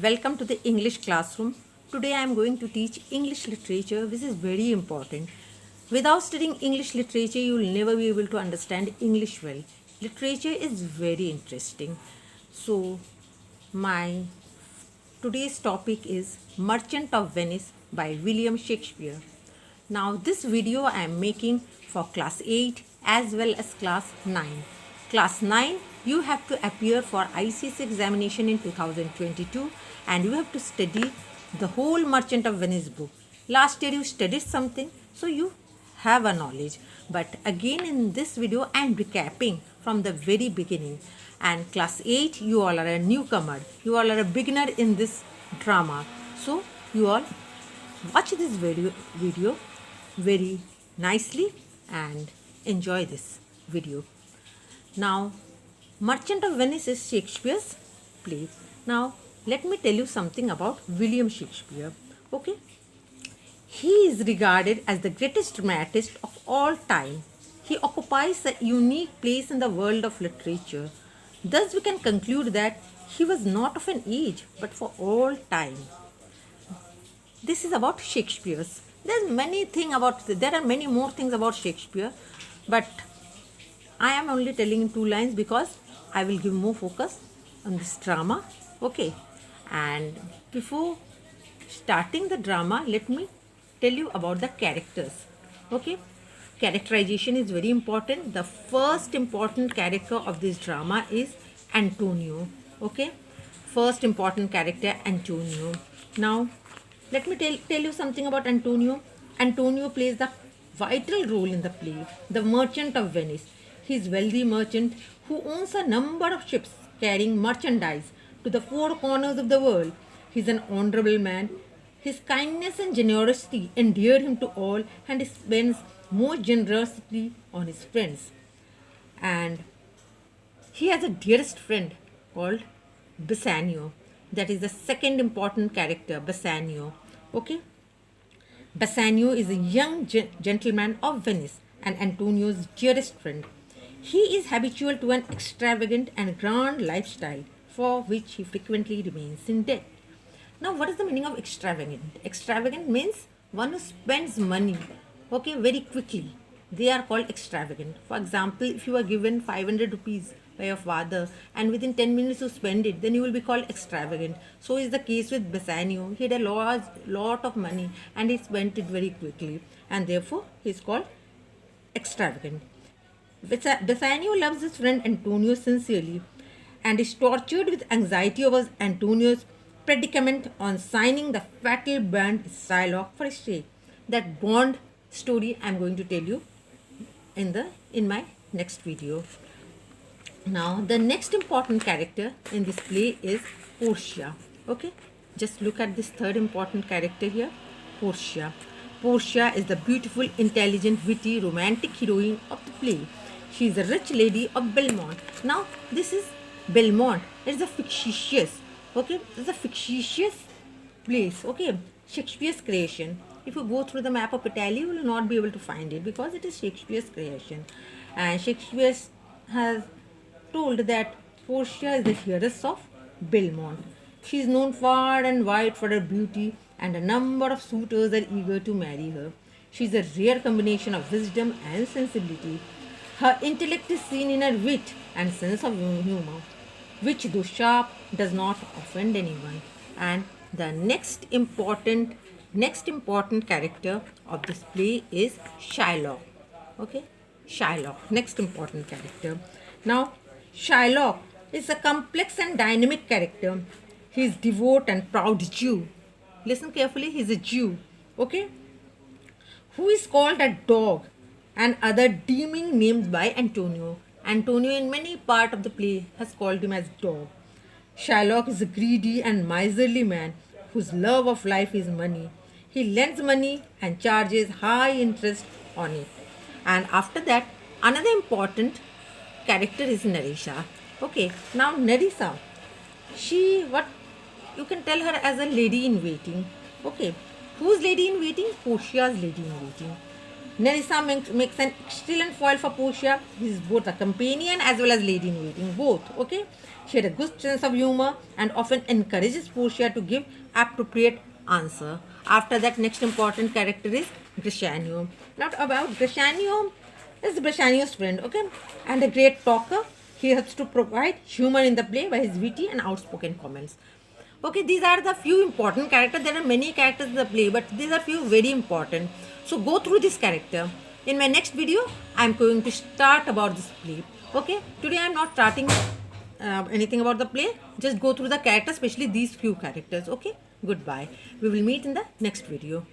Welcome to the English classroom. Today I am going to teach English literature, which is very important. Without studying English literature, you will never be able to understand English well. Literature is very interesting. So, my today's topic is Merchant of Venice by William Shakespeare. Now, this video I am making for class 8 as well as class 9. Class 9, you have to appear for ICSE examination in 2022 and you have to study the whole Merchant of Venice book. Last year you studied something, so you have a knowledge. But again in this video I am recapping from the very beginning. And class 8, you all are a newcomer. You all are a beginner in this drama. So you all watch this video very nicely and enjoy this video. Now, Merchant of Venice is Shakespeare's play. Now, let me tell you something about William Shakespeare. Okay, he is regarded as the greatest dramatist of all time. He occupies a unique place in the world of literature. Thus, we can conclude that he was not of an age, but for all time. This is about Shakespeare's. There are many more things about Shakespeare, but I am only telling 2 lines because I will give more focus on this drama. Okay, and before starting the drama, let me tell you about the characters. Okay, characterization is very important. The first important character of this drama is Antonio. Okay, first important character, Antonio. Now, let me tell you something about Antonio. Antonio plays the vital role in the play, the merchant of Venice. He is a wealthy merchant who owns a number of ships carrying merchandise to the four corners of the world. He is an honorable man. His kindness and generosity endear him to all, and he spends more generously on his friends. And he has a dearest friend called Bassanio. That is the second important character, Bassanio. Okay? Bassanio is a young gentleman of Venice and Antonio's dearest friend. He is habitual to an extravagant and grand lifestyle for which he frequently remains in debt. Now, what is the meaning of extravagant? Extravagant means one who spends money, okay, very quickly. They are called extravagant. For example, if you are given 500 rupees by your father and within 10 minutes you spend it, then you will be called extravagant. So is the case with Bassanio. He had a lot of money and he spent it very quickly, and therefore he is called extravagant. Bassanio loves his friend Antonio sincerely and is tortured with anxiety over Antonio's predicament on signing the fatal bond Shylock for his sake. That bond story I am going to tell you in my next video. Now, the next important character in this play is Portia. Okay, just look at this third important character here, Portia. Portia is the beautiful, intelligent, witty, romantic heroine of the play. She is a rich lady of Belmont. Now, this is Belmont. It is a fictitious, okay, it's a fictitious place, okay, Shakespeare's creation. If you go through the map of Italy, you will not be able to find it because it is Shakespeare's creation. And Shakespeare has told that Portia is the heiress of Belmont. She is known far and wide for her beauty, and a number of suitors are eager to marry her. She is a rare combination of wisdom and sensibility. Her intellect is seen in her wit and sense of humor, which, though sharp, does not offend anyone. And the next important character of this play is Shylock. Okay, Shylock, next important character. Now, Shylock is a complex and dynamic character. He is devout and proud Jew. Listen carefully, he is a Jew. Okay, who is called a dog and other deeming names by Antonio. Antonio in many parts of the play has called him as dog. Shylock is a greedy and miserly man whose love of life is money. He lends money and charges high interest on it. And after that, another important character is Nerissa. Okay, now Nerissa, what you can tell her as a lady in waiting. Okay, whose lady in waiting? Portia's lady in waiting. Nerissa makes an excellent foil for Portia. He is both a companion as well as lady in waiting, both. Okay, she had a good sense of humor and often encourages Portia to give appropriate answer. After that, next important character is Grishanio. Not about Grishanio is Grishanio's friend, okay, and a great talker. He helps to provide humor in the play by his witty and outspoken comments. Okay, these are the few important characters. There are many characters in the play, but these are few very important. So go through this character. In my next video, I am going to start about this play. Okay, today I am not starting anything about the play. Just go through the characters, especially these few characters. Okay, goodbye. We will meet in the next video.